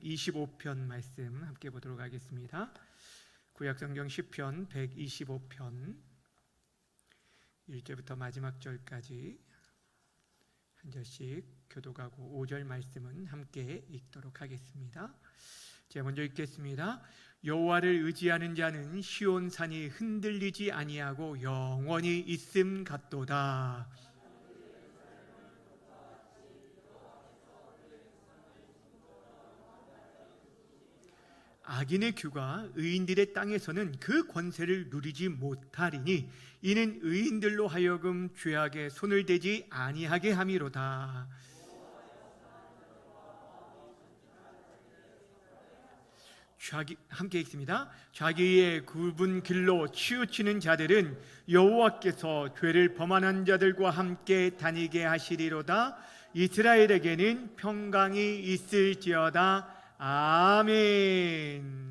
125편 말씀 함께 보도록 하겠습니다. 구약성경 시편 125편 1절부터 마지막 절까지 한 절씩 교독하고 5절 말씀은 함께 읽도록 하겠습니다. 제가 먼저 읽겠습니다. 여호와를 의지하는 자는 시온산이 흔들리지 아니하고 영원히 있음 같도다. 악인의 규가 의인들의 땅에서는 그 권세를 누리지 못하리니 이는 의인들로 하여금 죄악에 손을 대지 아니하게 함이로다. 함께 읽습니다. 자기의 굽은 길로 치우치는 자들은 여호와께서 죄를 범하는 자들과 함께 다니게 하시리로다. 이스라엘에게는 평강이 있을지어다. 아멘.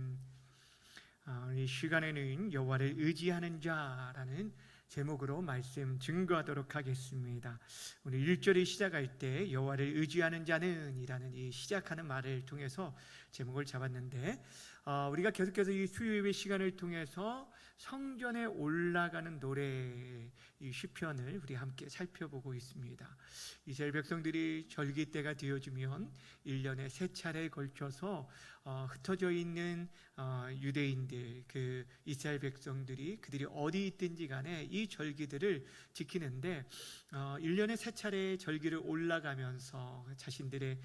이 시간에는 여호와를 의지하는 자라는 제목으로 말씀 증거하도록 하겠습니다. 오늘 1절이 시작할 때 여호와를 의지하는 자는 이라는 이 시작하는 말을 통해서 제목을 잡았는데, 우리가 계속해서 이 수요예배 시간을 통해서 성전에 올라가는 노래, 이 시편을 우리 함께 살펴보고 있습니다. 이스라엘 백성들이 절기 때가 되어지면 1년에 3차례에 걸쳐서 흩어져 있는 유대인들, 그 이스라엘 백성들이 그들이 어디 있든지 간에 이 절기들을 지키는데 1년에 3차례의 절기를 올라가면서 자신들의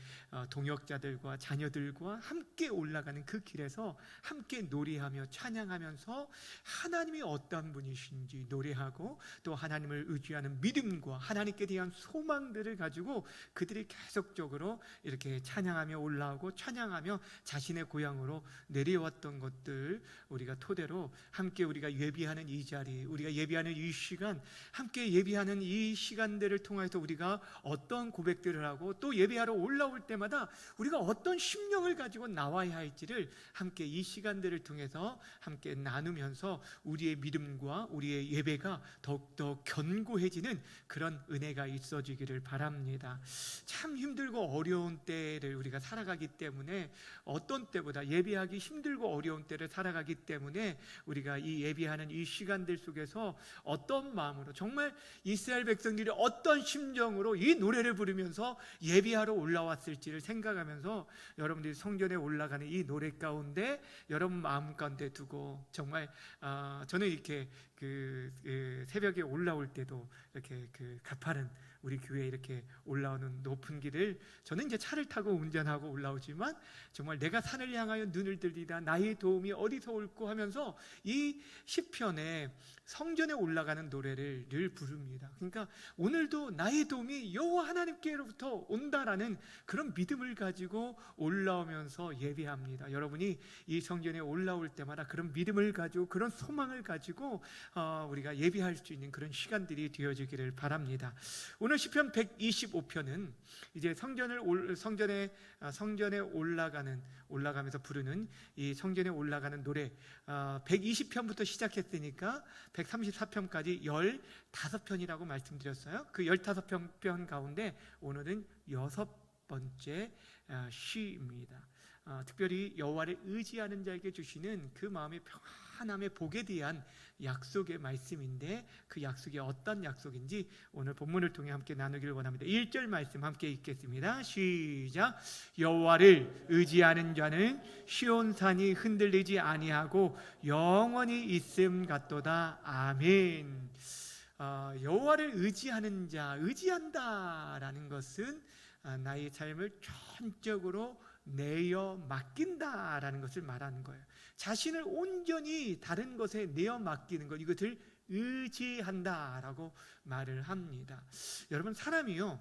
동역자들과 자녀들과 함께 올라가는 그 길에서 함께 노래하며 찬양하면서 하나님이 어떤 분이신지 노래하고 또 하나님을 의지하는 믿음과 하나님께 대한 소망들을 가지고 그들이 계속적으로 이렇게 찬양하며 올라오고 찬양하며 자신의 고향으로 내려왔던 것들 우리가 토대로 함께 우리가 예비하는 이 자리, 우리가 예비하는 이 시간, 함께 예비하는 이 시간들을 통해서 우리가 어떤 고백들을 하고 또 예배하러 올라올 때마다 우리가 어떤 심령을 가지고 나와야 할지를 함께 이 시간들을 통해서 함께 나누면서 우리의 믿음과 우리의 예배가 더욱더 견고해지는 그런 은혜가 있어지기를 바랍니다. 참 힘들고 어려운 때를 우리가 살아가기 때문에, 어떤 때보다 예배하기 힘들고 어려운 때를 살아가기 때문에 우리가 이 예배하는 이 시간들 속에서 어떤 마음으로, 정말 이스라엘 백성들이 어떤 심정으로 이 노래를 부르면서 예배하러 올라왔을지를 생각하면서 여러분들이 성전에 올라가는 이 노래 가운데 여러분 마음 가운데 두고, 정말 저는 이렇게 새벽에 올라올 때도 이렇게 가파른 우리 교회에 이렇게 올라오는 높은 길을 저는 이제 차를 타고 운전하고 올라오지만 정말 내가 산을 향하여 눈을 들리다 나의 도움이 어디서 올꼬 하면서 이 시편에 성전에 올라가는 노래를 늘 부릅니다. 그러니까 오늘도 나의 도움이 여호와 하나님께로부터 온다라는 그런 믿음을 가지고 올라오면서 예배합니다. 여러분이 이 성전에 올라올 때마다 그런 믿음을 가지고 그런 소망을 가지고 우리가 예배할 수 있는 그런 시간들이 되어지기를 바랍니다. 오늘 시편 125편은 이제 성전에 올라가면서 부르는 이 성전에 올라가는 노래, 120편부터 시작했으니까 134편까지 15편이라고 말씀드렸어요. 그 15편 가운데 오늘은 6번째 시입니다. 특별히 여호와를 의지하는 자에게 주시는 그 마음의 평안함의 복에 대한 약속의 말씀인데, 그 약속이 어떤 약속인지 오늘 본문을 통해 함께 나누기를 원합니다. 1절 말씀 함께 읽겠습니다. 시작. 여호와를 의지하는 자는 시온산이 흔들리지 아니하고 영원히 있음 같도다. 아멘. 여호와를 의지하는 자, 의지한다라는 것은 나의 삶을 전적으로 내어 맡긴다라는 것을 말하는 거예요. 자신을 온전히 다른 것에 내어 맡기는 것, 이것을 의지한다라고 말을 합니다. 여러분, 사람이요,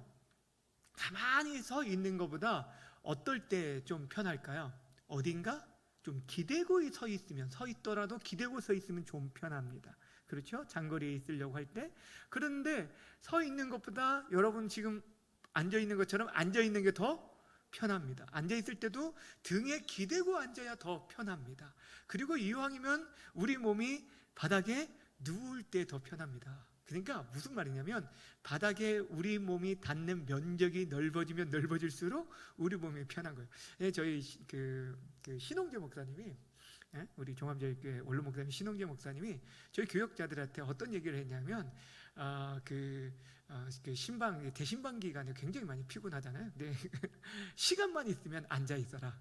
가만히 서 있는 것보다 어떨 때 좀 편할까요? 어딘가 좀 기대고 서 있으면, 서 있더라도 기대고 서 있으면 좀 편합니다. 그렇죠? 장거리에 있으려고 할 때. 그런데 서 있는 것보다 여러분 지금 앉아 있는 것처럼 앉아 있는 게 더 편합니다. 앉아있을 때도 등에 기대고 앉아야 더 편합니다. 그리고 이왕이면 우리 몸이 바닥에 누울 때 더 편합니다. 그러니까 무슨 말이냐면 바닥에 우리 몸이 닿는 면적이 넓어지면 넓어질수록 우리 몸이 편한 거예요. 예, 저희 그 신홍재 목사님이, 예? 우리 종합제일교회 원로 목사님 신홍재 목사님이 저희 교역자들한테 어떤 얘기를 했냐면 그 신방 대신방 기간에 굉장히 많이 피곤하잖아요. 근데 시간만 있으면 앉아 있어라.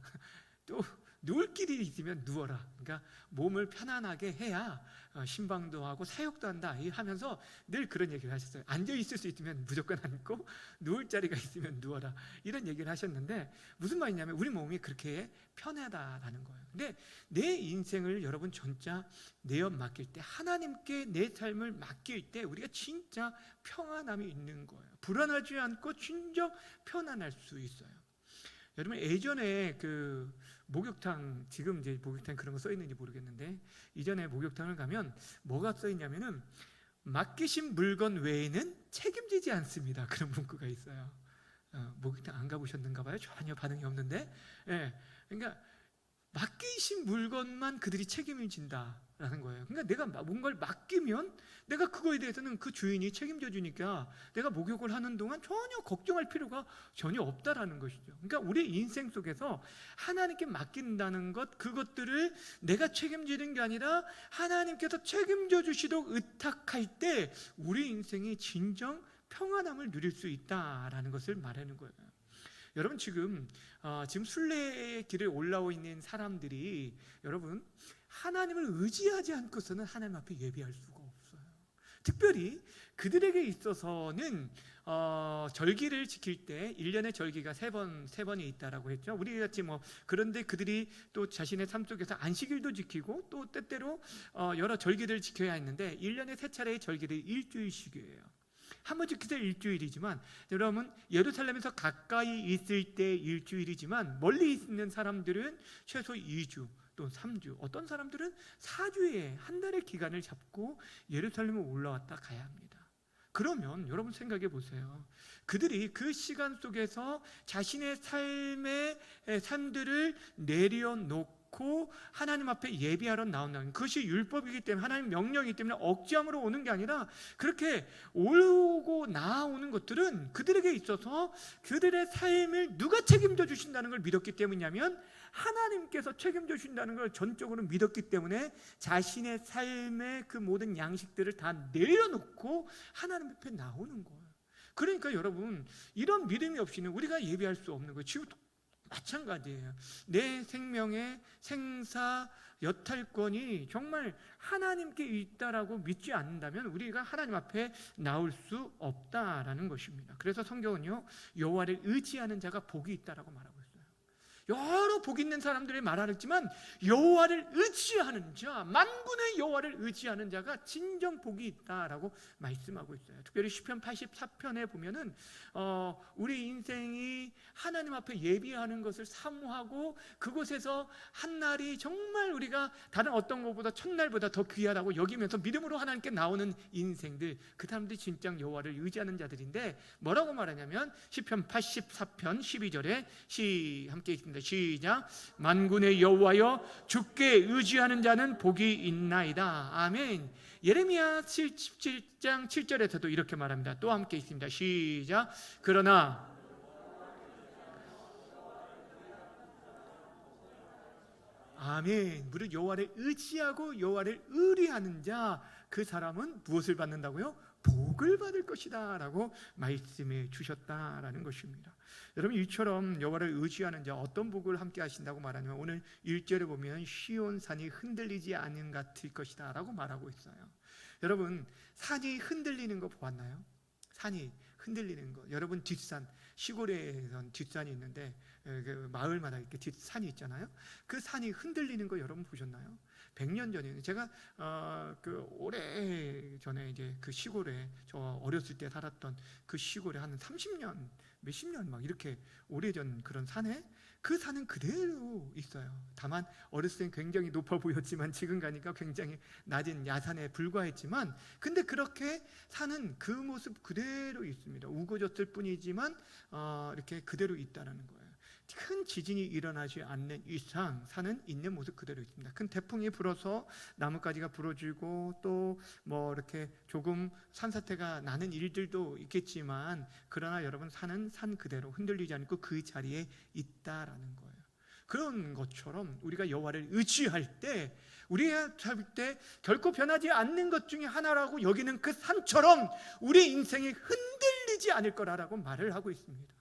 또 누울 길이 있으면 누워라. 그러니까 몸을 편안하게 해야 신방도 하고 사역도 한다 하면서 늘 그런 얘기를 하셨어요. 앉아 있을 수 있으면 무조건 앉고 누울 자리가 있으면 누워라, 이런 얘기를 하셨는데 무슨 말이냐면 우리 몸이 그렇게 편하다라는 거예요. 근데 내 인생을 여러분 진짜 내업 맡길 때, 하나님께 내 삶을 맡길 때 우리가 진짜 평안함이 있는 거예요. 불안하지 않고 진정 편안할 수 있어요. 여러분 예전에 그 목욕탕, 지금 이제 목욕탕 그런 거 써 있는지 모르겠는데 이전에 목욕탕을 가면 뭐가 써 있냐면은 맡기신 물건 외에는 책임지지 않습니다, 그런 문구가 있어요. 목욕탕 안 가보셨는가 봐요. 전혀 반응이 없는데. 예, 그러니까 맡기신 물건만 그들이 책임을 진다라는 거예요. 그러니까 내가 뭔가를 맡기면 내가 그거에 대해서는 그 주인이 책임져 주니까 내가 목욕을 하는 동안 전혀 걱정할 필요가 전혀 없다라는 것이죠. 그러니까 우리 인생 속에서 하나님께 맡긴다는 것, 그것들을 내가 책임지는 게 아니라 하나님께서 책임져 주시도록 의탁할 때 우리 인생이 진정 평안함을 누릴 수 있다라는 것을 말하는 거예요. 여러분 지금 순례의 길에 올라오고 있는 사람들이 여러분 하나님을 의지하지 않고서는 하나님 앞에 예배할 수가 없어요. 특별히 그들에게 있어서는 절기를 지킬 때 1년에 절기가 세 번이 있다라고 했죠. 우리 같이 그런데 그들이 또 자신의 삶 속에서 안식일도 지키고 또 때때로 여러 절기를 지켜야 했는데 1년에 3차례의 절기를 일주일씩이에요. 한 번 지킬 때 일주일이지만 여러분 예루살렘에서 가까이 있을 때 일주일이지만 멀리 있는 사람들은 최소 2주 또 3주, 어떤 사람들은 4주에 한 달의 기간을 잡고 예루살렘에 올라왔다 가야 합니다. 그러면 여러분 생각해 보세요. 그들이 그 시간 속에서 자신의 삶들을 내려놓고 하나님 앞에 예배하러 나온다는 그것이 율법이기 때문에, 하나님 명령이기 때문에 억지함으로 오는 게 아니라 그렇게 오고 나오는 것들은 그들에게 있어서 그들의 삶을 누가 책임져 주신다는 걸 믿었기 때문이냐면 하나님께서 책임져 주신다는 걸 전적으로 믿었기 때문에 자신의 삶의 그 모든 양식들을 다 내려놓고 하나님 앞에 나오는 거예요. 그러니까 여러분 이런 믿음이 없이는 우리가 예배할 수 없는 거예요. 지금 마찬가지예요. 내 생명의 생사 여탈권이 정말 하나님께 있다라고 믿지 않는다면 우리가 하나님 앞에 나올 수 없다라는 것입니다. 그래서 성경은요, 여호와를 의지하는 자가 복이 있다라고 말하고 있어요. 여러 복 있는 사람들이 말하지만 여호와를 의지하는 자, 만군의 여호와를 의지하는 자가 진정 복이 있다라고 말씀하고 있어요. 특별히 시편 84편에 보면은 우리 인생이 하나님 앞에 예비하는 것을 사모하고 그곳에서 한 날이 정말 우리가 다른 어떤 것보다 첫날보다 더 귀하다고 여기면서 믿음으로 하나님께 나오는 인생들, 그 사람들이 진짜 여호와를 의지하는 자들인데 뭐라고 말하냐면 시편 84편 12절에 함께 읽습니다. 시작. 만군의 여호와여 주께 의지하는 자는 복이 있나이다. 아멘. 예레미야 17장 7절에서도 이렇게 말합니다. 또 함께 읽습니다. 시작. 그러나 아멘. 무릇 여호와를 의지하고 여호와를 의뢰하는 자, 그 사람은 무엇을 받는다고요? 복을 받을 것이다 라고 말씀해 주셨다라는 것입니다. 여러분 이처럼 여호와를 의지하는 자 어떤 복을 함께 하신다고 말하냐면 오늘 1절에 보면 시온산이 흔들리지 않는 같을 것이다 라고 말하고 있어요. 여러분 산이 흔들리는 거 보았나요? 산이 흔들리는 거. 여러분 뒷산, 시골에선 뒷산이 있는데 그 마을마다 이렇게 뒷산이 있잖아요. 그 산이 흔들리는 거 여러분 보셨나요? 100년 전에 제가 오래 전에 이제 그 시골에 저 어렸을 때 살았던 그 시골에 한 30년, 몇십 년 막 이렇게 오래전 그런 산에 그 산은 그대로 있어요. 다만 어렸을 땐 굉장히 높아 보였지만 지금 가니까 굉장히 낮은 야산에 불과했지만 근데 그렇게 산은 그 모습 그대로 있습니다. 우거졌을 뿐이지만 이렇게 그대로 있다라는 거예요. 큰 지진이 일어나지 않는 이상 산은 있는 모습 그대로 있습니다. 큰 태풍이 불어서 나뭇가지가 부러지고 또 뭐 이렇게 조금 산사태가 나는 일들도 있겠지만, 그러나 여러분, 산은 산 그대로 흔들리지 않고 그 자리에 있다라는 거예요. 그런 것처럼 우리가 여호와를 의지할 때, 우리가 살 때 결코 변하지 않는 것 중에 하나라고 여기는 그 산처럼 우리 인생이 흔들리지 않을 거라고 말을 하고 있습니다.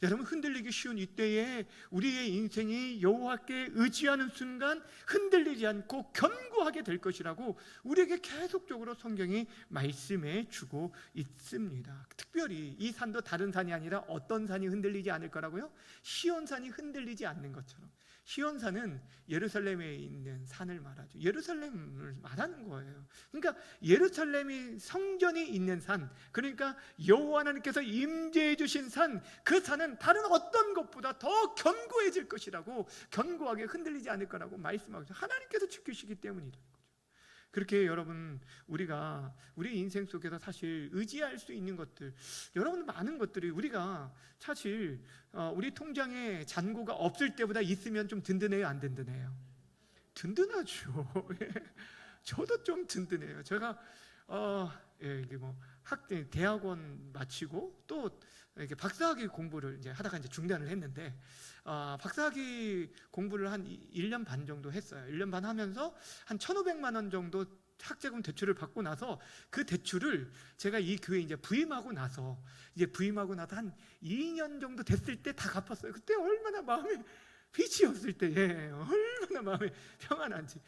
여러분, 흔들리기 쉬운 이때에 우리의 인생이 여호와께 의지하는 순간 흔들리지 않고 견고하게 될 것이라고 우리에게 계속적으로 성경이 말씀해 주고 있습니다. 특별히 이 산도 다른 산이 아니라 어떤 산이 흔들리지 않을 거라고요? 시온산이 흔들리지 않는 것처럼. 시온산은 예루살렘에 있는 산을 말하죠. 예루살렘을 말하는 거예요. 그러니까 예루살렘이 성전이 있는 산, 그러니까 여호와 하나님께서 임재해 주신 산, 그 산은 다른 어떤 것보다 더 견고해질 것이라고, 견고하게 흔들리지 않을 거라고 말씀하고 있어요. 하나님께서 지키시기 때문이다. 그렇게 여러분, 우리가 우리 인생 속에서 사실 의지할 수 있는 것들, 여러분, 많은 것들이 우리가 사실 우리 통장에 잔고가 없을 때보다 있으면 좀 든든해요, 안 든든해요? 든든하죠. 저도 좀 든든해요. 제가 이게 뭐 대학원 마치고 또 이렇게 박사학위 공부를 이제 하다가 이제 중단을 했는데, 박사학위 공부를 한 1년 반 정도 했어요. 1년 반 하면서 한 1,500만 원 정도 학자금 대출을 받고 나서, 그 대출을 제가 이 교회에 이제 부임하고 나서 한 2년 정도 됐을 때 다 갚았어요. 그때 얼마나 마음에 빚이 없을 때, 얼마나 마음에 평안한지.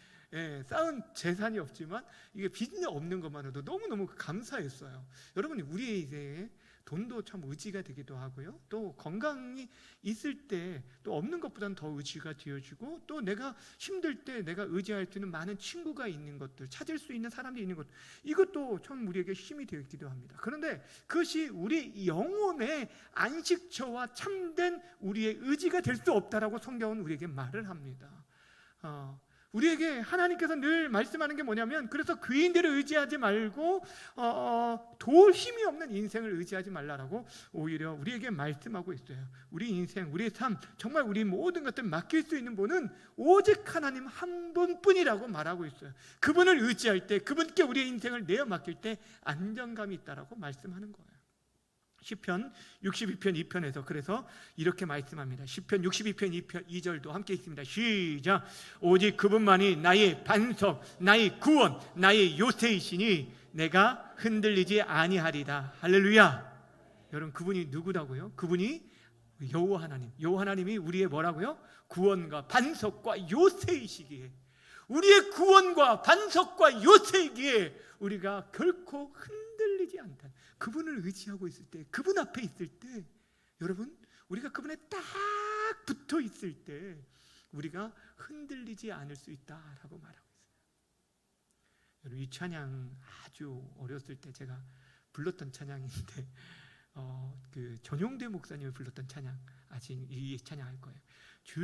쌓은 재산이 없지만 이게 빚이 없는 것만으로도 너무너무 감사했어요. 여러분, 우리의 인생에 돈도 참 의지가 되기도 하고요, 또 건강이 있을 때 또 없는 것보다는 더 의지가 되어지고, 또 내가 힘들 때 내가 의지할 수 있는 많은 친구가 있는 것들, 찾을 수 있는 사람들이 있는 것, 이것도 참 우리에게 힘이 되기도 합니다. 그런데 그것이 우리 영혼의 안식처와 참된 우리의 의지가 될 수 없다라고 성경은 우리에게 말을 합니다. 우리에게 하나님께서 늘 말씀하는 게 뭐냐면, 그래서 귀인들을 의지하지 말고 도울 힘이 없는 인생을 의지하지 말라라고 오히려 우리에게 말씀하고 있어요. 우리 인생, 우리의 삶, 정말 우리 모든 것들 맡길 수 있는 분은 오직 하나님 한 분뿐이라고 말하고 있어요. 그분을 의지할 때, 그분께 우리의 인생을 내어 맡길 때 안정감이 있다라고 말씀하는 거예요. 시편 62편 2편에서 그래서 이렇게 말씀합니다. 시편 62편 2절도 함께 읽습니다. 시작. 오직 그분만이 나의 반석, 나의 구원, 나의 요새이시니 내가 흔들리지 아니하리다. 할렐루야. 여러분, 그분이 누구라고요? 그분이 여호와 하나님. 여호와 하나님이 우리의 뭐라고요? 구원과 반석과 요새이시기에, 우리의 구원과 반석과 요새이기에 우리가 결코 흔들리지 않다. 그분을 의지하고 있을 때, 그분 앞에 있을 때, 여러분, 우리가 그분에 딱 붙어 있을 때 우리가 흔들리지 않을 수 있다라고 말하고 있어요. 여러분, 이 찬양 아주 어렸을 때 제가 불렀던 찬양인데, 그 전용대 목사님이 불렀던 찬양, 아직 이 찬양 할 거예요. 주님을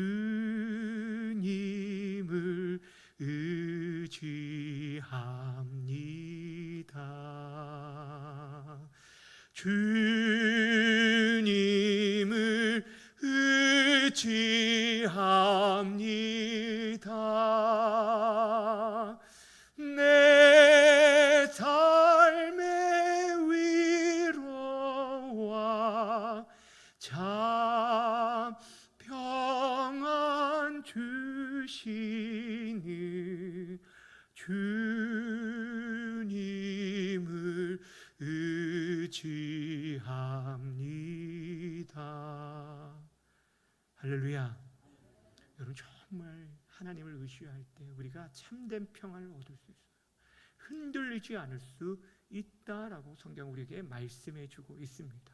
의지합니다. 주님을 의지합니다. 내 삶의 위로와 참 평안 주시니 주님을 의지합니다. 할렐루야. 여러분, 정말 하나님을 의지할 때 우리가 참된 평안을 얻을 수 있어요. 흔들리지 않을 수 있다라고 성경 우리에게 말씀해 주고 있습니다.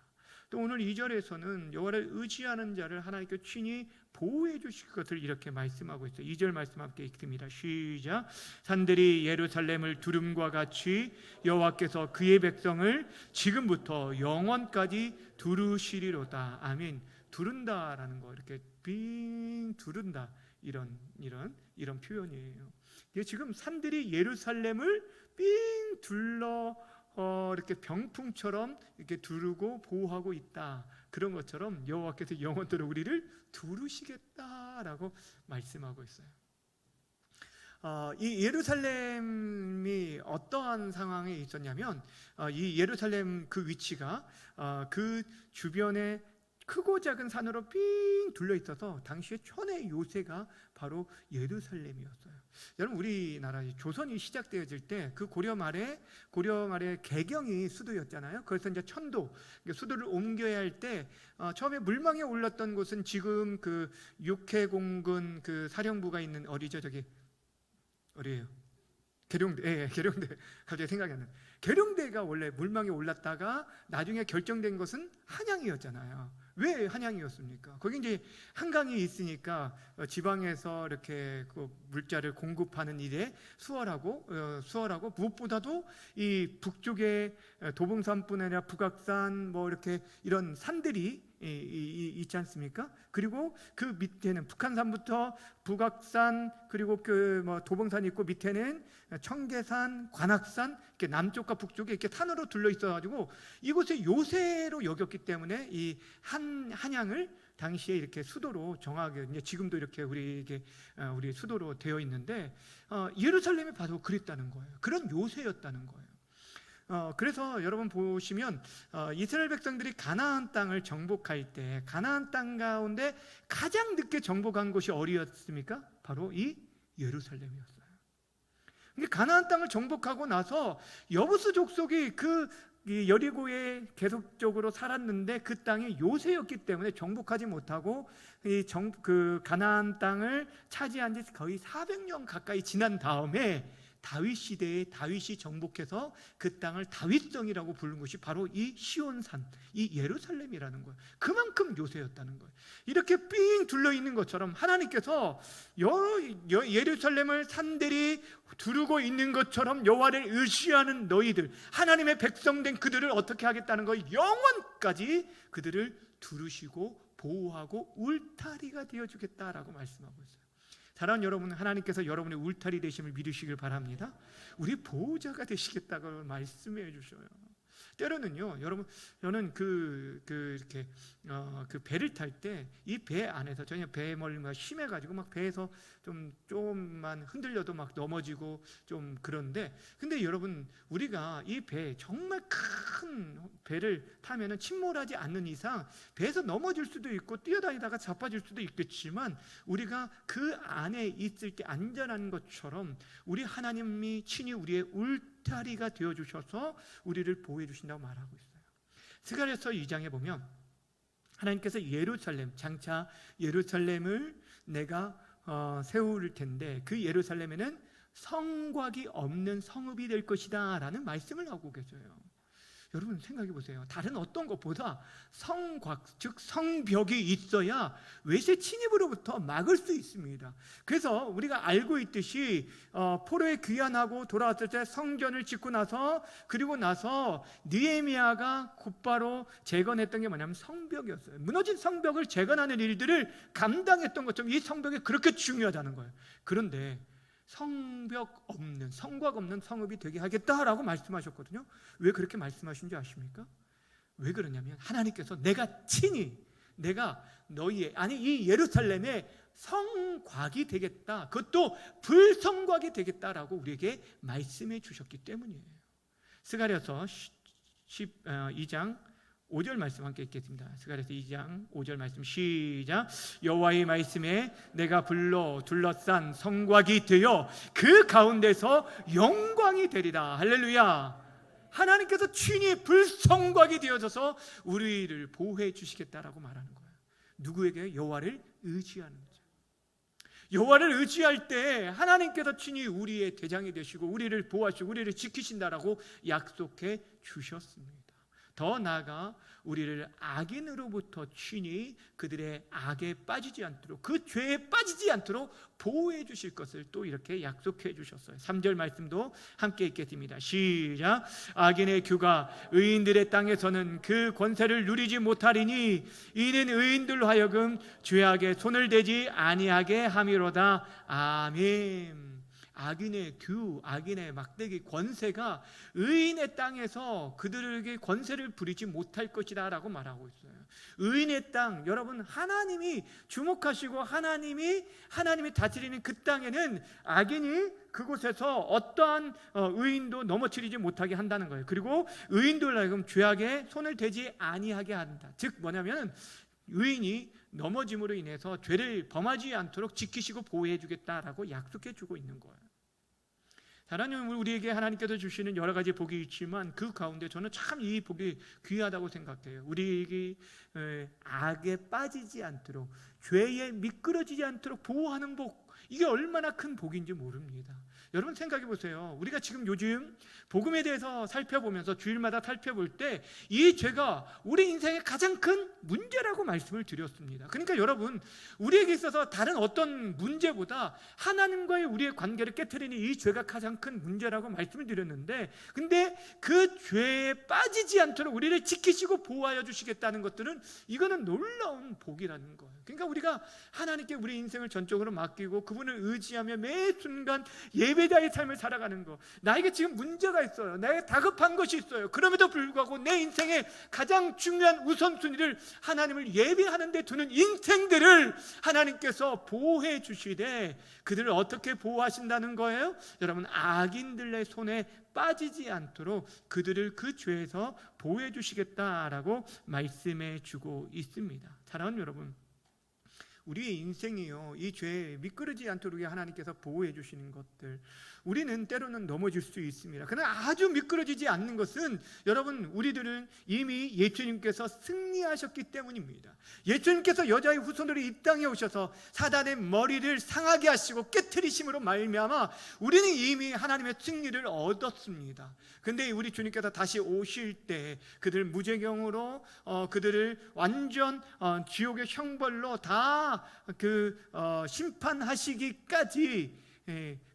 또 오늘 2절에서는 여호와를 의지하는 자를 하나님께 친히 보호해 주실 것을 이렇게 말씀하고 있어요. 2절 말씀 함께 읽습니다. 시작. 산들이 예루살렘을 두름과 같이 여호와께서 그의 백성을 지금부터 영원까지 두르시리로다. 아멘. 두른다라는 거, 이렇게 빙 두른다, 이런 표현이에요. 지금 산들이 예루살렘을 빙 둘러 이렇게 병풍처럼 이렇게 두르고 보호하고 있다. 그런 것처럼 여호와께서 영원토록 우리를 두르시겠다라고 말씀하고 있어요. 이 예루살렘이 어떠한 상황에 있었냐면 이 예루살렘 그 위치가 그 주변에 크고 작은 산으로 삥 둘러 있어서 당시에 천의 요새가 바로 예루살렘이었어요. 여러분, 우리나라 조선이 시작되어질 때 그 고려 말에 개경이 수도였잖아요. 그래서 이제 천도, 수도를 옮겨야 할 때 처음에 물망에 올랐던 곳은 지금 그 육해공군 그 사령부가 있는 어디죠? 저기 어디예요? 계룡대. 계룡대. 갑자기 생각이 안 나요. 계룡대가 원래 물망에 올랐다가 나중에 결정된 것은 한양이었잖아요. 왜 한양이었습니까? 거기 이제 한강이 있으니까 지방에서 이렇게 그 물자를 공급하는 일에 수월하고 무엇보다도 이 북쪽에 도봉산뿐 아니라 북악산 뭐 이렇게 이런 산들이 있지 않습니까? 그리고 그 밑에는 북한산부터 북악산 그리고 그 뭐 도봉산이 있고 밑에는 청계산, 관악산 이렇게 남쪽과 북쪽에 이렇게 산으로 둘러 있어가지고 이곳을 요새로 여겼기 때문에 이 한양을 당시에 이렇게 수도로 정하게 이제 지금도 이렇게 우리 수도로 되어 있는데 예루살렘이 바로 그랬다는 거예요. 그런 요새였다는 거예요. 그래서 여러분 보시면 이스라엘 백성들이 가나안 땅을 정복할 때 가나안 땅 가운데 가장 늦게 정복한 곳이 어디였습니까? 바로 이 예루살렘이었어요. 근데 가나안 땅을 정복하고 나서 여부스 족속이 그 여리고에 계속적으로 살았는데 그 땅이 요새였기 때문에 정복하지 못하고 그 가나안 땅을 차지한 지 거의 400년 가까이 지난 다음에 다윗 시대에 다윗이 정복해서 그 땅을 다윗성이라고 부른 것이 바로 이 시온산, 이 예루살렘이라는 거예요. 그만큼 요새였다는 거예요. 이렇게 삥 둘러 있는 것처럼 하나님께서 예루살렘을 산들이 두르고 있는 것처럼 여호와를 의지하는 너희들, 하나님의 백성된 그들을 어떻게 하겠다는 거예요? 영원까지 그들을 두르시고 보호하고 울타리가 되어주겠다라고 말씀하고 있어요. 사랑하는 여러분, 하나님께서 여러분의 울타리 되심을 믿으시길 바랍니다. 우리 보호자가 되시겠다고 말씀해 주셔요. 때로는요, 여러분, 저는 이렇게 그 배를 탈 때 이 배 안에서 전혀 배 멀미가 심해가지고 막 배에서 조금만 흔들려도 막 넘어지고 좀 그런데, 근데 여러분, 우리가 이 배 정말 큰 배를 타면은 침몰하지 않는 이상 배에서 넘어질 수도 있고 뛰어다니다가 자빠질 수도 있겠지만 우리가 그 안에 있을 때 안전한 것처럼 우리 하나님이 친히 우리의 울타리가 되어 주셔서 우리를 보호해 주신다고 말하고 있어요. 스가랴서 2장에 보면 하나님께서 장차 예루살렘을 내가 세울 텐데 그 예루살렘에는 성곽이 없는 성읍이 될 것이다 라는 말씀을 하고 계세요. 여러분 생각해 보세요. 다른 어떤 것보다 성곽, 즉 성벽이 있어야 외세 침입으로부터 막을 수 있습니다. 그래서 우리가 알고 있듯이 포로에 귀환하고 돌아왔을 때 성전을 짓고 나서 그리고 나서 느헤미야가 곧바로 재건했던 게 뭐냐면 성벽이었어요. 무너진 성벽을 재건하는 일들을 감당했던 것처럼 이 성벽이 그렇게 중요하다는 거예요. 그런데 성벽 없는, 성곽 없는 성읍이 되게 하겠다라고 말씀하셨거든요. 왜 그렇게 말씀하신 줄 아십니까? 왜 그러냐면 하나님께서 내가 너희의, 아니 이 예루살렘의 성곽이 되겠다, 그것도 불성곽이 되겠다라고 우리에게 말씀해 주셨기 때문이에요. 스가랴서 2장 5절 말씀 함께 읽겠습니다. 스가랴서 2장 5절 말씀 시작. 여호와의 말씀에 내가 불러 둘러싼 성곽이 되어 그 가운데서 영광이 되리라. 할렐루야. 하나님께서 친히 불성곽이 되어져서 우리를 보호해 주시겠다라고 말하는 거예요. 누구에게? 여호와를 의지하는 거죠. 여호와를 의지할 때 하나님께서 친히 우리의 대장이 되시고 우리를 보호하시고 우리를 지키신다라고 약속해 주셨습니다. 더 나아가 우리를 악인으로부터 친히 그들의 악에 빠지지 않도록, 그 죄에 빠지지 않도록 보호해 주실 것을 또 이렇게 약속해 주셨어요. 3절 말씀도 함께 읽겠습니다. 시작. 악인의 규가 의인들의 땅에서는 그 권세를 누리지 못하리니 이는 의인들로 하여금 죄악에 손을 대지 아니하게 함이로다. 아멘. 악인의 악인의 막대기 권세가 의인의 땅에서 그들에게 권세를 부리지 못할 것이다 라고 말하고 있어요. 의인의 땅, 여러분, 하나님이 주목하시고 하나님이 다스리는 그 땅에는 악인이 그곳에서 어떠한 의인도 넘어뜨리지 못하게 한다는 거예요. 그리고 의인들 하여금 죄악에 손을 대지 아니하게 한다. 즉 뭐냐면 의인이 넘어짐으로 인해서 죄를 범하지 않도록 지키시고 보호해 주겠다라고 약속해 주고 있는 거예요. 하나님, 우리에게 하나님께서 주시는 여러 가지 복이 있지만 그 가운데 저는 참 이 복이 귀하다고 생각해요. 우리에게 악에 빠지지 않도록, 죄에 미끄러지지 않도록 보호하는 복, 이게 얼마나 큰 복인지 모릅니다. 여러분 생각해 보세요. 우리가 지금 요즘 복음에 대해서 살펴보면서 주일마다 살펴볼 때 이 죄가 우리 인생의 가장 큰 문제라고 말씀을 드렸습니다. 그러니까 여러분, 우리에게 있어서 다른 어떤 문제보다 하나님과의 우리의 관계를 깨트리는 이 죄가 가장 큰 문제라고 말씀을 드렸는데, 근데 그 죄에 빠지지 않도록 우리를 지키시고 보호하여 주시겠다는 것들은 이거는 놀라운 복이라는 거예요. 그러니까 우리가 하나님께 우리 인생을 전적으로 맡기고 그분을 의지하며 매 순간 예배자의 삶을 살아가는 거, 나에게 지금 문제가 있어요, 내게 다급한 것이 있어요. 그럼에도 불구하고 내 인생의 가장 중요한 우선순위를 하나님을 예배하는 데 두는 인생들을 하나님께서 보호해 주시되, 그들을 어떻게 보호하신다는 거예요? 여러분, 악인들의 손에 빠지지 않도록 그들을 그 죄에서 보호해 주시겠다라고 말씀해 주고 있습니다. 사랑하는 여러분, 우리의 인생이요, 이 죄에 미끄러지지 않도록 하나님께서 보호해 주시는 것들, 우리는 때로는 넘어질 수 있습니다. 그러나 아주 미끄러지지 않는 것은, 여러분, 우리들은 이미 예수님께서 승리하셨기 때문입니다. 예수님께서 여자의 후손으로 이 땅에 오셔서 사단의 머리를 상하게 하시고 깨트리심으로 말미암아 우리는 이미 하나님의 승리를 얻었습니다. 근데 우리 주님께서 다시 오실 때 그들 무죄경으로 그들을 완전 지옥의 형벌로 다 심판하시기까지,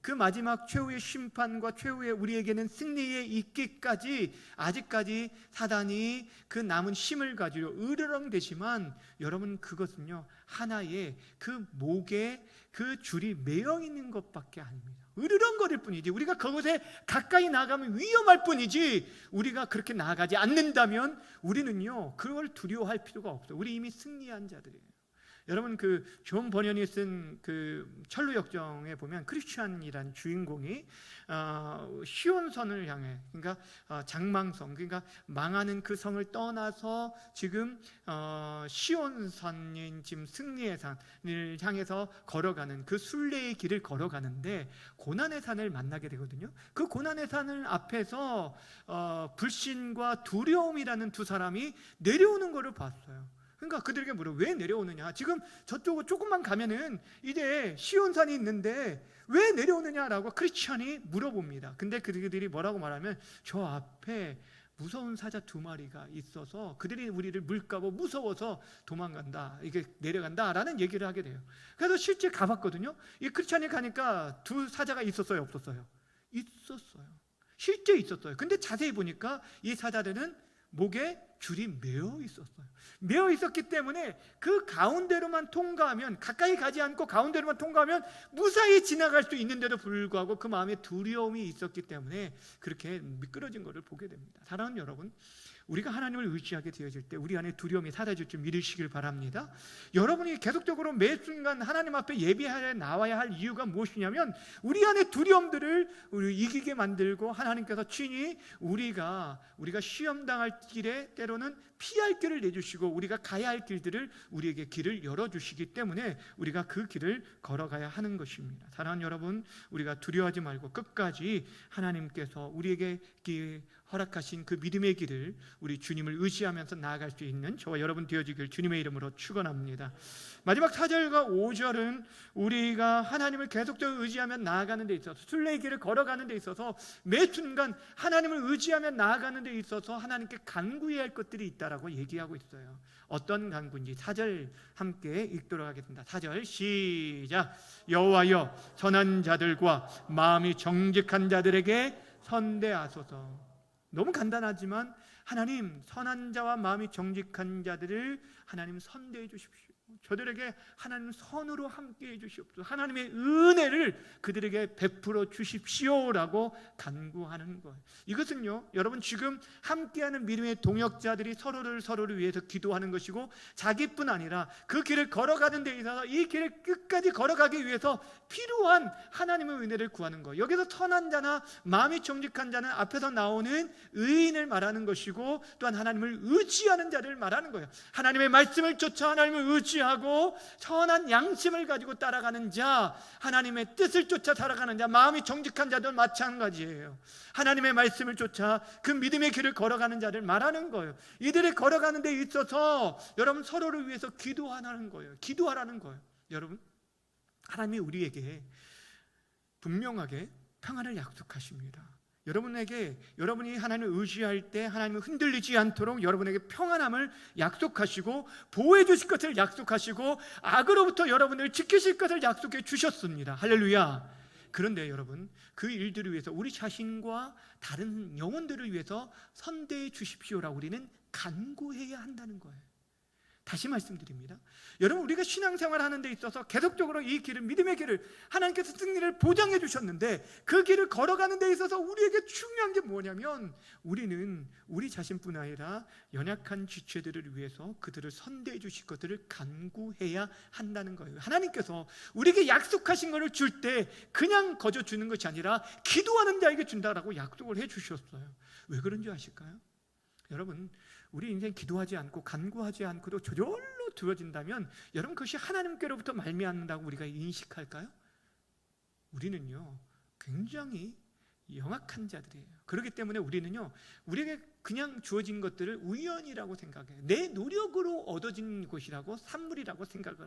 그 마지막 최후의 심판과 최후의 우리에게는 승리에 있기까지 아직까지 사단이 그 남은 힘을 가지고 으르렁대지만, 여러분, 그것은요 하나의 그 목에 그 줄이 매여 있는 것밖에 아닙니다. 으르렁거릴 뿐이지, 우리가 그곳에 가까이 나가면 위험할 뿐이지, 우리가 그렇게 나가지 않는다면 우리는요 그걸 두려워할 필요가 없어요. 우리 이미 승리한 자들이에요. 여러분, 존 버년이 쓴 철로 역정에 보면 크리스찬이라는 주인공이 시온성을 향해, 그러니까 장망성, 그러니까 망하는 그 성을 떠나서 지금 시온산인 지금 승리의 산을 향해서 걸어가는 그 순례의 길을 걸어가는데 고난의 산을 만나게 되거든요. 그 고난의 산을 앞에서 불신과 두려움이라는 두 사람이 내려오는 것을 봤어요. 그러니까 그들에게 물어, 왜 내려오느냐? 지금 저쪽으로 조금만 가면은 이제 시온산이 있는데 왜 내려오느냐라고 크리스찬이 물어봅니다. 근데 그들이 뭐라고 말하면, 저 앞에 무서운 사자 2마리가 있어서 그들이 우리를 물까고 무서워서 도망간다, 이게 내려간다라는 얘기를 하게 돼요. 그래서 실제 가봤거든요. 이 크리스찬이 가니까 2 사자가 있었어요, 없었어요? 있었어요. 실제 있었어요. 근데 자세히 보니까 이 사자들은 목에 줄이 매어 있었어요. 매어 있었기 때문에 그 가운데로만 통과하면, 가까이 가지 않고 가운데로만 통과하면 무사히 지나갈 수 있는데도 불구하고 그 마음에 두려움이 있었기 때문에 그렇게 미끄러진 것을 보게 됩니다. 사랑하는 여러분, 우리가 하나님을 의지하게 되어질 때 우리 안에 두려움이 사라질 줄 믿으시길 바랍니다. 여러분이 계속적으로 매 순간 하나님 앞에 예배하여 나와야 할 이유가 무엇이냐면, 우리 안에 두려움들을 우리 이기게 만들고 하나님께서 친히 우리가 시험당할 길에 때로는 피할 길을 내주시고 우리가 가야 할 길들을 우리에게 길을 열어주시기 때문에 우리가 그 길을 걸어가야 하는 것입니다. 사랑하는 여러분, 우리가 두려워하지 말고 끝까지 하나님께서 우리에게 허락하신 그 믿음의 길을 우리 주님을 의지하면서 나아갈 수 있는 저와 여러분 되어지길 주님의 이름으로 축원합니다. 마지막 4절과 5절은 우리가 하나님을 계속적으로 의지하며 나아가는 데 있어서, 순례의 길을 걸어가는 데 있어서 매 순간 하나님을 의지하며 나아가는 데 있어서 하나님께 간구해야 할 것들이 있다라고 얘기하고 있어요. 어떤 간구인지 4절 함께 읽도록 하겠습니다. 4절 시작. 여호와여, 선한 자들과 마음이 정직한 자들에게 선대하소서. 너무 간단하지만 하나님, 선한 자와 마음이 정직한 자들을 하나님 선대해 주십시오. 저들에게 하나님 선으로 함께해 주시옵소서. 하나님의 은혜를 그들에게 베풀어 주십시오라고 간구하는 거예요. 이것은요, 여러분 지금 함께하는 믿음의 동역자들이 서로를 위해서 기도하는 것이고, 자기뿐 아니라 그 길을 걸어가는 데 있어서 이 길을 끝까지 걸어가기 위해서 필요한 하나님의 은혜를 구하는 거예요. 여기서 선한 자나 마음이 정직한 자는 앞에서 나오는 의인을 말하는 것이고, 또한 하나님을 의지하는 자를 말하는 거예요. 하나님의 말씀을 쫓아 하나님을 의지하고 선한 양심을 가지고 따라가는 자, 하나님의 뜻을 쫓아 살아가는 자, 마음이 정직한 자들 마찬가지예요. 하나님의 말씀을 쫓아 그 믿음의 길을 걸어가는 자를 말하는 거예요. 이들이 걸어가는 데 있어서 여러분 서로를 위해서 기도하라는 거예요. 기도하라는 거예요. 여러분, 하나님이 우리에게 분명하게 평안을 약속하십니다. 여러분이 하나님을 의지할 때 하나님을 흔들리지 않도록 여러분에게 평안함을 약속하시고, 보호해 주실 것을 약속하시고, 악으로부터 여러분을 지키실 것을 약속해 주셨습니다. 할렐루야. 그런데 여러분, 그 일들을 위해서 우리 자신과 다른 영혼들을 위해서 선대해 주십시오라고 우리는 간구해야 한다는 거예요. 다시 말씀드립니다. 여러분, 우리가 신앙생활 하는 데 있어서 계속적으로 이 길을, 믿음의 길을 하나님께서 승리를 보장해 주셨는데, 그 길을 걸어가는 데 있어서 우리에게 중요한 게 뭐냐면, 우리는 우리 자신뿐 아니라 연약한 지체들을 위해서 그들을 선대해 주실 것들을 간구해야 한다는 거예요. 하나님께서 우리에게 약속하신 것을 줄 때 그냥 거저 주는 것이 아니라 기도하는 자에게 준다라고 약속을 해 주셨어요. 왜 그런지 아실까요? 여러분, 우리 인생 기도하지 않고 간구하지 않고도 저절로 주어진다면 여러분, 그것이 하나님께로부터 말미암는다고 우리가 인식할까요? 우리는요 굉장히 영악한 자들이에요. 그렇기 때문에 우리는요, 우리에게 그냥 주어진 것들을 우연이라고 생각해요. 내 노력으로 얻어진 것이라고, 산물이라고 생각을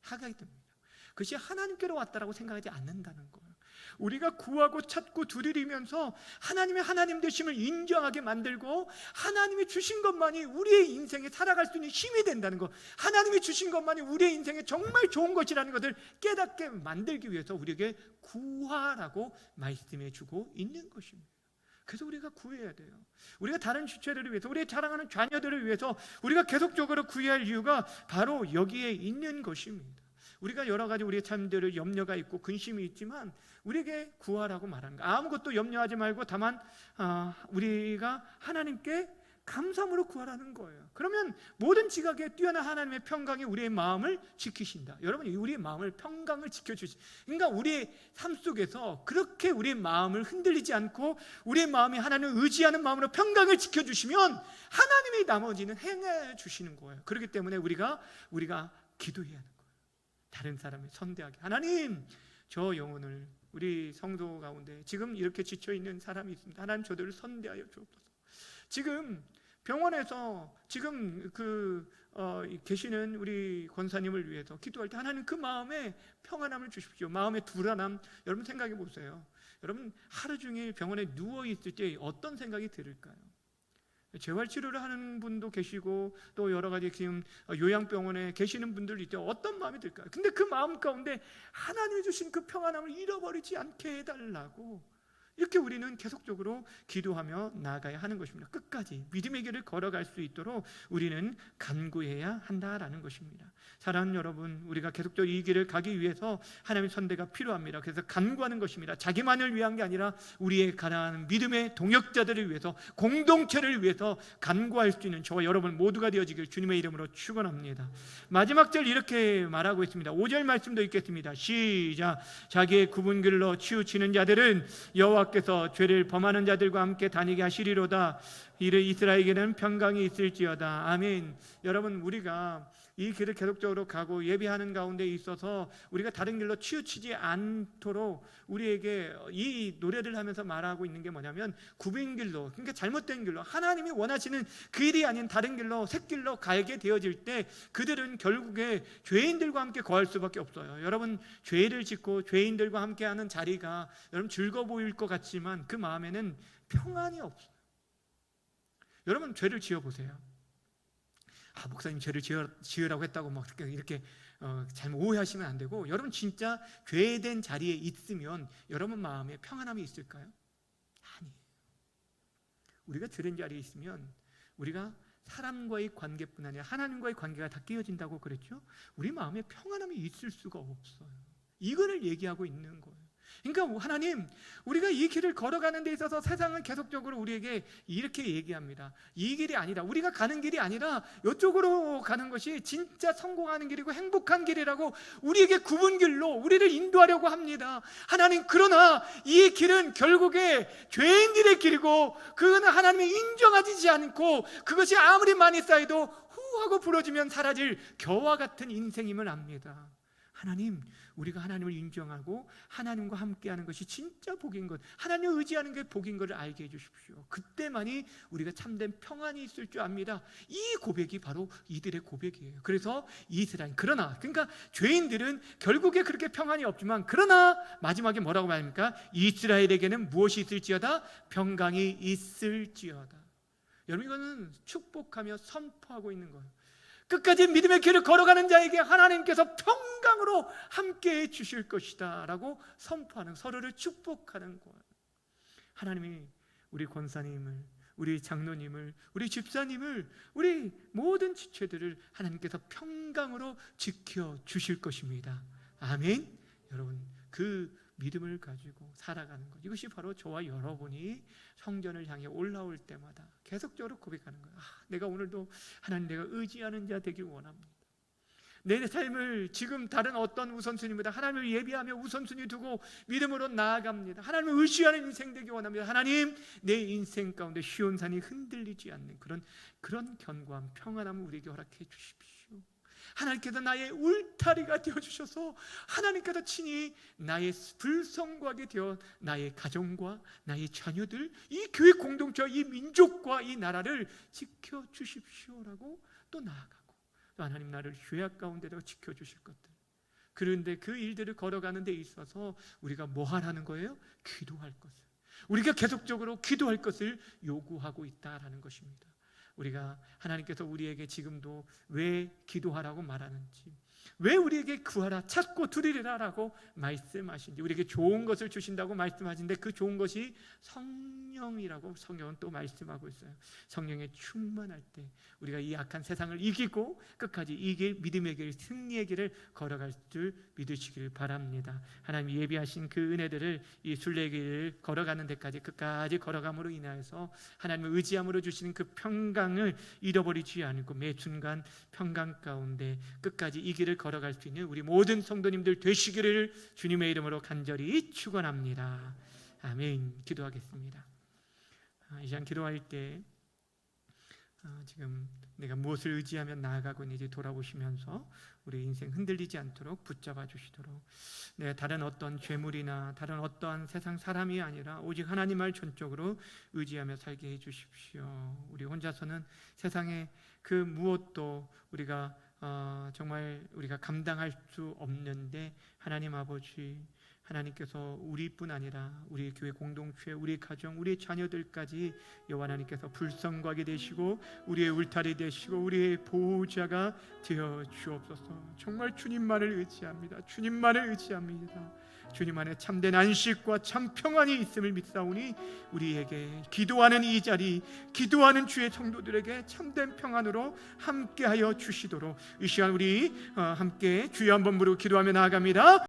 하게 됩니다. 그것이 하나님께로 왔다라고 생각하지 않는다는 거예요. 우리가 구하고 찾고 두드리면서 하나님의 하나님 되심을 인정하게 만들고, 하나님이 주신 것만이 우리의 인생에 살아갈 수 있는 힘이 된다는 것, 하나님이 주신 것만이 우리의 인생에 정말 좋은 것이라는 것을 깨닫게 만들기 위해서 우리에게 구하라고 말씀해 주고 있는 것입니다. 그래서 우리가 구해야 돼요. 우리가 다른 지체들을 위해서, 우리의 자랑하는 자녀들을 위해서 우리가 계속적으로 구해야 할 이유가 바로 여기에 있는 것입니다. 우리가 여러 가지 우리의 삶들을 염려가 있고 근심이 있지만 우리에게 구하라고 말하는 거예요. 아무것도 염려하지 말고 다만 우리가 하나님께 감사함으로 구하라는 거예요. 그러면 모든 지각에 뛰어난 하나님의 평강이 우리의 마음을 지키신다. 여러분, 우리의 마음을, 평강을 지켜주시. 그러니까 우리의 삶 속에서 그렇게 우리의 마음을 흔들리지 않고 우리의 마음이 하나님을 의지하는 마음으로 평강을 지켜주시면 하나님이 나머지는 행해 주시는 거예요. 그렇기 때문에 우리가 기도해야 하는 거예요. 다른 사람을 선대하게, 하나님, 저 영혼을, 우리 성도 가운데 지금 이렇게 지쳐있는 사람이 있습니다. 하나님, 저들을 선대하여 주옵소서. 지금 병원에서 지금 계시는 우리 권사님을 위해서 기도할 때 하나님, 그 마음에 평안함을 주십시오. 마음의 불안함, 여러분 생각해 보세요. 여러분, 하루 종일 병원에 누워있을 때 어떤 생각이 들을까요? 재활치료를 하는 분도 계시고 또 여러 가지 지금 요양병원에 계시는 분들도 있죠. 어떤 마음이 들까요? 근데 그 마음 가운데 하나님이 주신 그 평안함을 잃어버리지 않게 해달라고 이렇게 우리는 계속적으로 기도하며 나아가야 하는 것입니다. 끝까지 믿음의 길을 걸어갈 수 있도록 우리는 간구해야 한다라는 것입니다. 사랑하는 여러분, 우리가 계속적으로 이 길을 가기 위해서 하나님의 선대가 필요합니다. 그래서 간구하는 것입니다. 자기만을 위한 게 아니라 우리의 가난한 믿음의 동역자들을 위해서, 공동체를 위해서 간구할 수 있는 저와 여러분 모두가 되어지길 주님의 이름으로 축원합니다. 마지막 절 이렇게 말하고 있습니다. 5절 말씀도 읽겠습니다. 시작. 자기의 굽은 길로 치우치는 자들은 여호와께서 죄를 범하는 자들과 함께 다니게 하시리로다. 이를 이스라엘에게는 평강이 있을지어다. 아멘. 여러분, 우리가 이 길을 계속적으로 가고 예배하는 가운데 있어서 우리가 다른 길로 치우치지 않도록 우리에게 이 노래를 하면서 말하고 있는 게 뭐냐면, 굽은 길로, 그러니까 잘못된 길로, 하나님이 원하시는 그 길이 아닌 다른 길로, 샛길로 가게 되어질 때 그들은 결국에 죄인들과 함께 거할 수밖에 없어요. 여러분, 죄를 짓고 죄인들과 함께하는 자리가 여러분 즐거워 보일 것 같지만 그 마음에는 평안이 없어요. 여러분, 죄를 지어보세요. 목사님 죄를 지으라고 했다고 막 이렇게 잘못 오해하시면 안 되고, 여러분 진짜 죄된 자리에 있으면 여러분 마음에 평안함이 있을까요? 아니에요. 우리가 죄된 자리에 있으면 우리가 사람과의 관계뿐 아니라 하나님과의 관계가 다 깨어진다고 그랬죠. 우리 마음에 평안함이 있을 수가 없어요. 이거를 얘기하고 있는 거예요. 그러니까 하나님, 우리가 이 길을 걸어가는 데 있어서 세상은 계속적으로 우리에게 이렇게 얘기합니다. 이 길이 아니라, 우리가 가는 길이 아니라 이쪽으로 가는 것이 진짜 성공하는 길이고 행복한 길이라고 우리에게 구분길로 우리를 인도하려고 합니다. 하나님, 그러나 이 길은 결국에 죄인들의 길이고 그거는 하나님이 인정하지 않고 그것이 아무리 많이 쌓여도 후 하고 부러지면 사라질 겨와 같은 인생임을 압니다. 하나님, 우리가 하나님을 인정하고 하나님과 함께하는 것이 진짜 복인 것, 하나님을 의지하는 게 복인 것을 알게 해주십시오. 그때만이 우리가 참된 평안이 있을 줄 압니다. 이 고백이 바로 이들의 고백이에요. 그래서 이스라엘, 그러니까 죄인들은 결국에 그렇게 평안이 없지만, 그러나 마지막에 뭐라고 말합니까? 이스라엘에게는 무엇이 있을지어다? 평강이 있을지어다. 여러분, 이거는 축복하며 선포하고 있는 거예요. 끝까지 믿음의 길을 걸어가는 자에게 하나님께서 평강으로 함께해 주실 것이다 라고 선포하는, 서로를 축복하는 거예요. 하나님이 우리 권사님을, 우리 장로님을, 우리 집사님을, 우리 모든 지체들을 하나님께서 평강으로 지켜주실 것입니다. 아멘. 여러분, 그 믿음을 가지고 살아가는 것, 이것이 바로 저와 여러분이 성전을 향해 올라올 때마다 계속적으로 고백하는 거예요. 내가 오늘도 하나님, 내가 의지하는 자 되길 원합니다. 내 삶을 지금 다른 어떤 우선순위보다 하나님을 예비하며 우선순위 두고 믿음으로 나아갑니다. 하나님을 의지하는 인생 되길 원합니다. 하나님, 내 인생 가운데 시온산이 흔들리지 않는 그런 견고한 평안함을 우리에게 허락해 주십시오. 하나님께서 나의 울타리가 되어주셔서 하나님께서 친히 나의 불성곽이 되어 나의 가정과 나의 자녀들, 이 교회 공동체와 이 민족과 이 나라를 지켜주십시오라고 또 나아가고, 또 하나님 나를 죄악 가운데도 지켜주실 것들, 그런데 그 일들을 걸어가는 데 있어서 우리가 뭐 하라는 거예요? 기도할 것을, 우리가 계속적으로 기도할 것을 요구하고 있다라는 것입니다. 우리가 하나님께서 우리에게 지금도 왜 기도하라고 말하는지, 왜 우리에게 구하라, 찾고 두드리라라고 말씀하신지, 우리에게 좋은 것을 주신다고 말씀하시는데 그 좋은 것이 성령이라고 성경은 또 말씀하고 있어요. 성령에 충만할 때 우리가 이 악한 세상을 이기고 끝까지 이 길, 믿음의 길, 승리의 길을 걸어갈 줄 믿으시길 바랍니다. 하나님 예비하신 그 은혜들을 이 순례의 길을 걸어가는 데까지 끝까지 걸어감으로 인하여서 하나님을 의지함으로 주시는 그 평강을 잃어버리지 않고 매 순간 평강 가운데 끝까지 이 길을 걸어갈 수 있는 우리 모든 성도님들 되시기를 주님의 이름으로 간절히 축원합니다. 아멘. 기도하겠습니다. 이 시간 기도할 때 지금 내가 무엇을 의지하며 나아가고 있는지 돌아보시면서 우리 인생 흔들리지 않도록 붙잡아 주시도록, 내가 다른 어떤 죄물이나 다른 어떠한 세상 사람이 아니라 오직 하나님을 전적으로 의지하며 살게 해 주십시오. 우리 혼자서는 세상의 그 무엇도 우리가 정말 우리가 감당할 수 없는데, 하나님 아버지, 하나님께서 우리뿐 아니라 우리 교회 공동체, 우리 가정, 우리 자녀들까지 여호와 하나님께서 불성곽이 되시고 우리의 울타리 되시고 우리의 보호자가 되어 주옵소서. 정말 주님만을 의지합니다. 주님만을 의지합니다. 주님 안에 참된 안식과 참 평안이 있음을 믿사오니 우리에게 기도하는 이 자리, 기도하는 주의 성도들에게 참된 평안으로 함께하여 주시도록 이 시간 우리 함께 주여 한번 부르고 기도하며 나아갑니다.